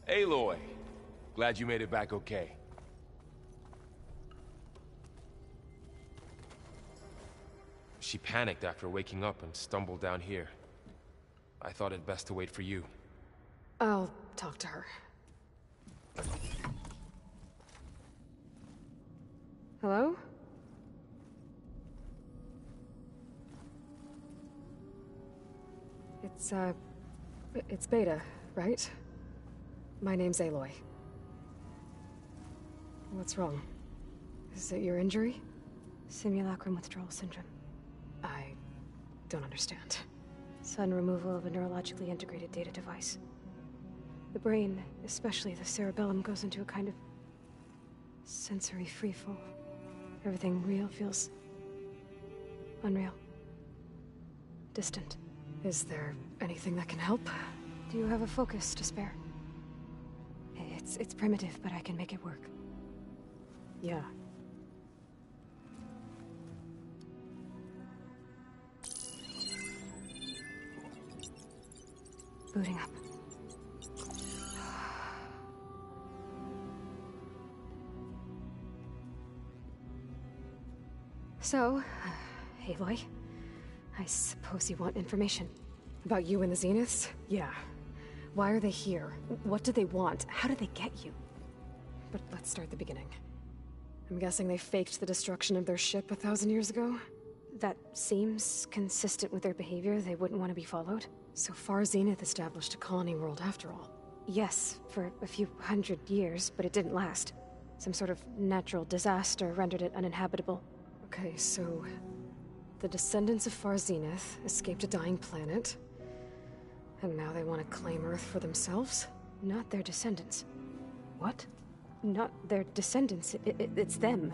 Aloy, glad you made it back okay. She panicked after waking up and stumbled down here. I thought it best to wait for you. I'll talk to her. Hello? It's Beta, right? My name's Aloy. What's wrong? Is it your injury? Simulacrum withdrawal syndrome. I don't understand. Sudden removal of a neurologically integrated data device. The brain, especially the cerebellum, goes into a kind of sensory freefall. Everything real feels unreal. Distant. Is there anything that can help? Do you have a focus to spare? It's primitive, but I can make it work. Yeah. Booting up. So, Aloy, I suppose you want information. About you and the Zeniths? Yeah. Why are they here? What do they want? How did they get you? But let's start at the beginning. I'm guessing they faked the destruction of their ship 1,000 years ago? That seems consistent with their behavior. They wouldn't want to be followed. So far, Zenith established a colony world after all. Yes, for a few hundred years, but it didn't last. Some sort of natural disaster rendered it uninhabitable. Okay, so the descendants of Far Zenith escaped a dying planet, and now they want to claim Earth for themselves? Not their descendants. What? Not their descendants. It's them.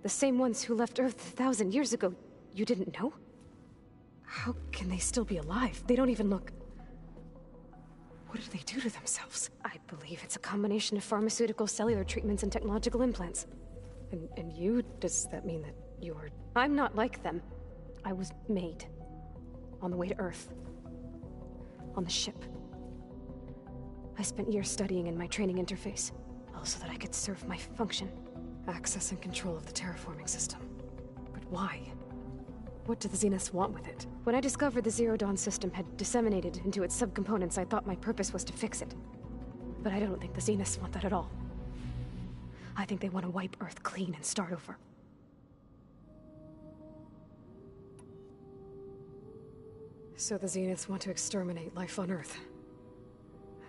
The same ones who left Earth 1,000 years ago. You didn't know? How can they still be alive? They don't even look... What did they do to themselves? I believe it's a combination of pharmaceutical, cellular treatments, and technological implants. And you? Does that mean that you're... I'm not like them. I was made. On the way to Earth. On the ship. I spent years studying in my training interface, all so that I could serve my function. Access and control of the terraforming system. But why? What do the Zeniths want with it? When I discovered the Zero Dawn system had disseminated into its subcomponents, I thought my purpose was to fix it. But I don't think the Zeniths want that at all. I think they want to wipe Earth clean and start over. So the Zeniths want to exterminate life on Earth.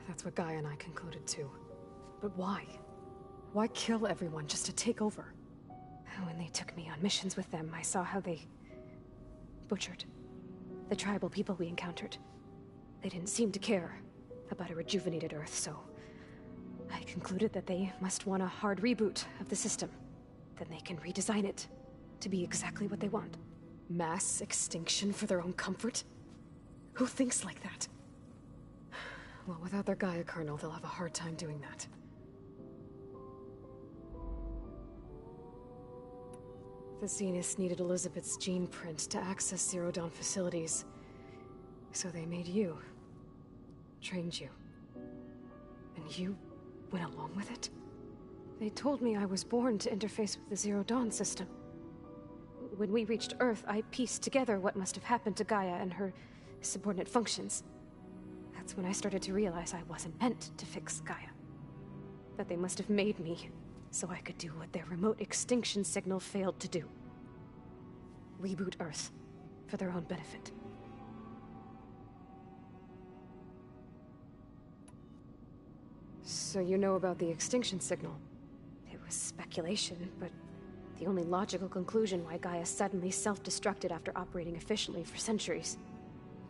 That's what Gaia and I concluded too. But why? Why kill everyone just to take over? When they took me on missions with them, I saw how they butchered the tribal people we encountered. They didn't seem to care about a rejuvenated Earth, so I concluded that they must want a hard reboot of the system. Then they can redesign it to be exactly what they want. Mass extinction for their own comfort? Who thinks like that? Well, without their Gaia kernel, they'll have a hard time doing that. The Zeniths needed Elizabeth's gene print to access Zero Dawn facilities. So they made you. Trained you. And you went along with it? They told me I was born to interface with the Zero Dawn system. When we reached Earth, I pieced together what must have happened to Gaia and her subordinate functions. That's when I started to realize I wasn't meant to fix Gaia. That they must have made me so I could do what their remote extinction signal failed to do. Reboot Earth for their own benefit. So you know about the extinction signal? It was speculation, but the only logical conclusion why Gaia suddenly self-destructed after operating efficiently for centuries.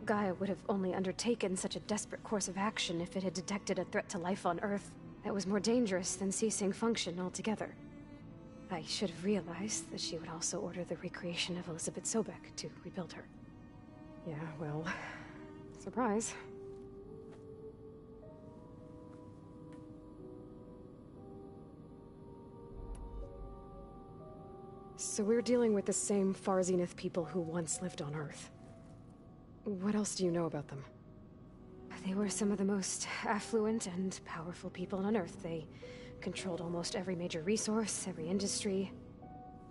Gaia would have only undertaken such a desperate course of action if it had detected a threat to life on Earth that was more dangerous than ceasing function altogether. I should have realized that she would also order the recreation of Elizabeth Sobek to rebuild her. Yeah, well, surprise. So we're dealing with the same Far Zenith people who once lived on Earth. What else do you know about them? They were some of the most affluent and powerful people on Earth. They controlled almost every major resource, every industry.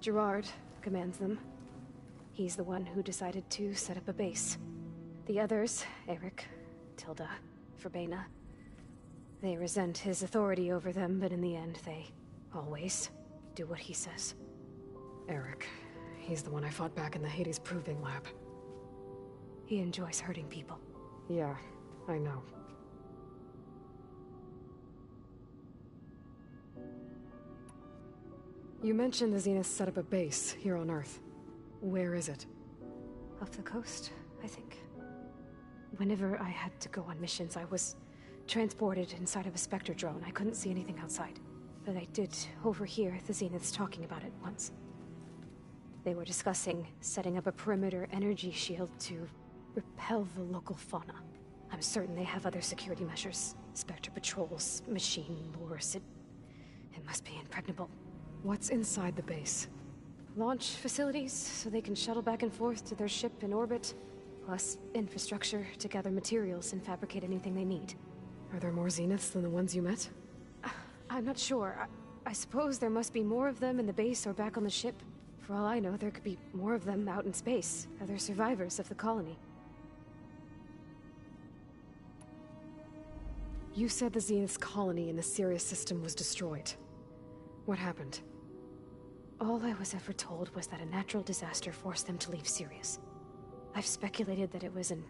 Gerard commands them. He's the one who decided to set up a base. The others, Eric, Tilda, Verbena, they resent his authority over them, but in the end, they always do what he says. Eric. He's the one I fought back in the Hades Proving Lab. He enjoys hurting people. Yeah, I know. You mentioned the Zenith set up a base here on Earth. Where is it? Off the coast, I think. Whenever I had to go on missions, I was transported inside of a Spectre drone. I couldn't see anything outside. But I did overhear the Zeniths talking about it once. They were discussing setting up a perimeter energy shield to repel the local fauna. I'm certain they have other security measures. Spectre patrols, machine lures. It must be impregnable. What's inside the base? Launch facilities, so they can shuttle back and forth to their ship in orbit. Plus infrastructure to gather materials and fabricate anything they need. Are there more Zeniths than the ones you met? I'm not sure. I suppose there must be more of them in the base or back on the ship. For all I know, there could be more of them out in space. Other survivors of the colony. You said the Zenith's colony in the Sirius system was destroyed. What happened? All I was ever told was that a natural disaster forced them to leave Sirius. I've speculated that it was an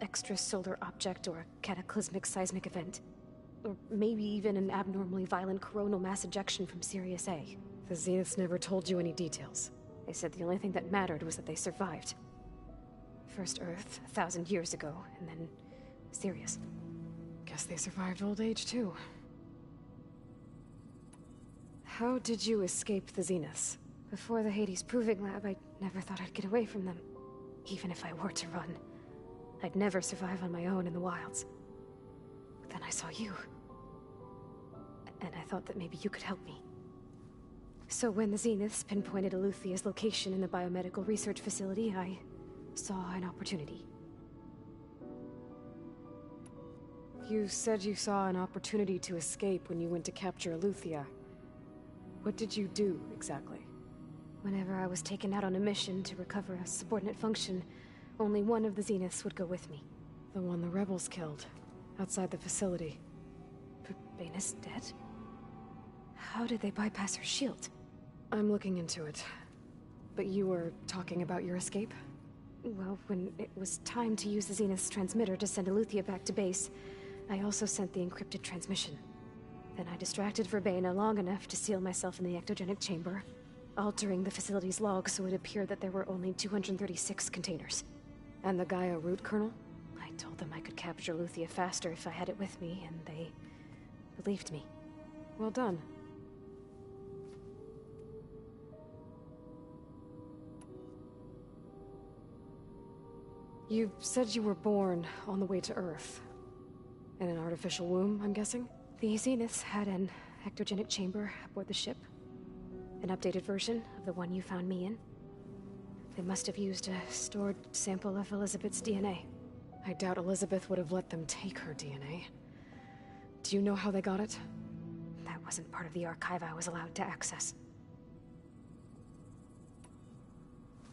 extrasolar object or a cataclysmic seismic event. Or maybe even an abnormally violent coronal mass ejection from Sirius A. The Zeniths never told you any details. They said the only thing that mattered was that they survived. First Earth, 1,000 years ago, and then Sirius. Guess they survived old age, too. How did you escape the Zeniths? Before the Hades Proving Lab, I never thought I'd get away from them. Even if I were to run, I'd never survive on my own in the wilds. But then I saw you. And I thought that maybe you could help me. So when the Zeniths pinpointed Eluthia's location in the biomedical research facility, I saw an opportunity. You said you saw an opportunity to escape when you went to capture Eluthia. What did you do, exactly? Whenever I was taken out on a mission to recover a subordinate function, only one of the Zeniths would go with me. The one the rebels killed, outside the facility. Baina's dead? How did they bypass her shield? I'm looking into it. But you were talking about your escape? Well, when it was time to use the Zenith's transmitter to send Eluthia back to base, I also sent the encrypted transmission. Then I distracted Verbena long enough to seal myself in the ectogenic chamber, altering the facility's log so it appeared that there were only 236 containers. And the Gaia root kernel? I told them I could capture Eluthia faster if I had it with me, and they believed me. Well done. You said you were born on the way to Earth. In an artificial womb, I'm guessing? The Zeniths had an ectogenic chamber aboard the ship. An updated version of the one you found me in. They must have used a stored sample of Elizabeth's DNA. I doubt Elizabeth would have let them take her DNA. Do you know how they got it? That wasn't part of the archive I was allowed to access.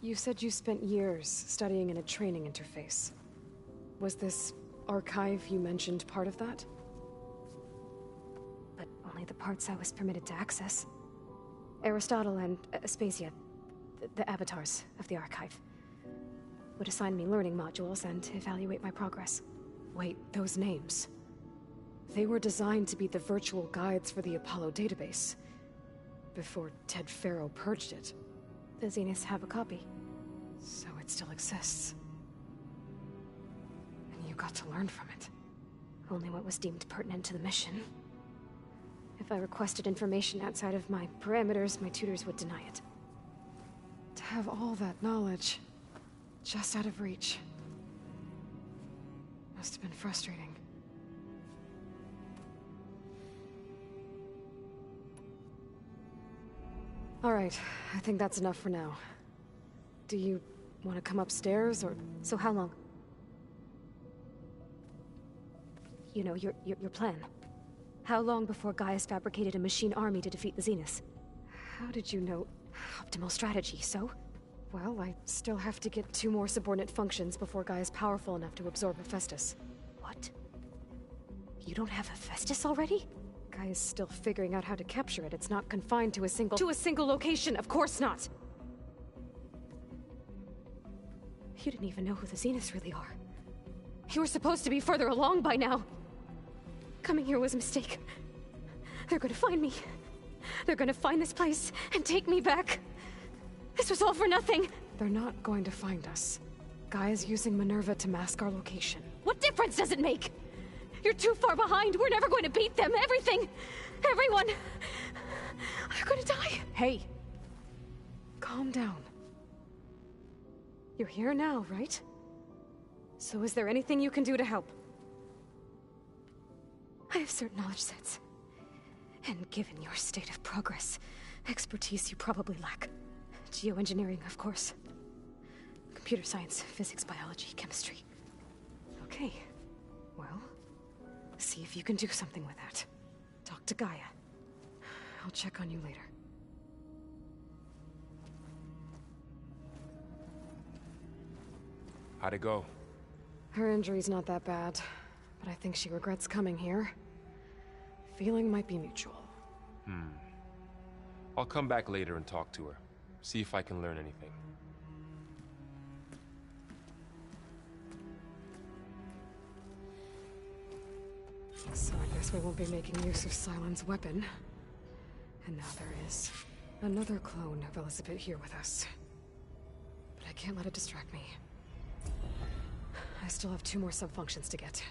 You said you spent years studying in a training interface. Was this archive you mentioned part of that? But only the parts I was permitted to access. Aristotle and Aspasia, the avatars of the archive, would assign me learning modules and evaluate my progress. Wait, those names. They were designed to be the virtual guides for the Apollo database. Before Ted Faro purged it. The Zeniths have a copy. So it still exists. And you got to learn from it. Only what was deemed pertinent to the mission. If I requested information outside of my parameters, my tutors would deny it. To have all that knowledge, just out of reach. Must have been frustrating. All right, I think that's enough for now. Do you want to come upstairs, or... So how long? you know, your plan. How long before Gaia's fabricated a machine army to defeat the Zeniths? How did you know? Optimal strategy, so? Well, I still have to get 2 more subordinate functions before Gaia's powerful enough to absorb Hephaestus. What? You don't have Hephaestus already? Gaia's still figuring out how to capture it. It's not confined to a single— To a single location! Of course not! You didn't even know who the Zeniths really are. You were supposed to be further along by now! Coming here was a mistake. They're gonna find me. They're gonna find this place and take me back. This was all for nothing! They're not going to find us. Gaia's using Minerva to mask our location. What difference does it make? You're too far behind. We're never going to beat them. Everything. Everyone. They're gonna die. Hey. Calm down. You're here now, right? So is there anything you can do to help? I have certain knowledge sets. And given your state of progress, expertise you probably lack. Geoengineering, of course. Computer science, physics, biology, chemistry. Okay. Well, see if you can do something with that. Talk to Gaia. I'll check on you later. How'd it go? Her injury's not that bad, but I think she regrets coming here. Feeling might be mutual. I'll come back later and talk to her. See if I can learn anything. So I guess we won't be making use of Sylens' weapon. And now there is another clone of Elizabeth here with us. But I can't let it distract me. I still have 2 more sub-functions to get.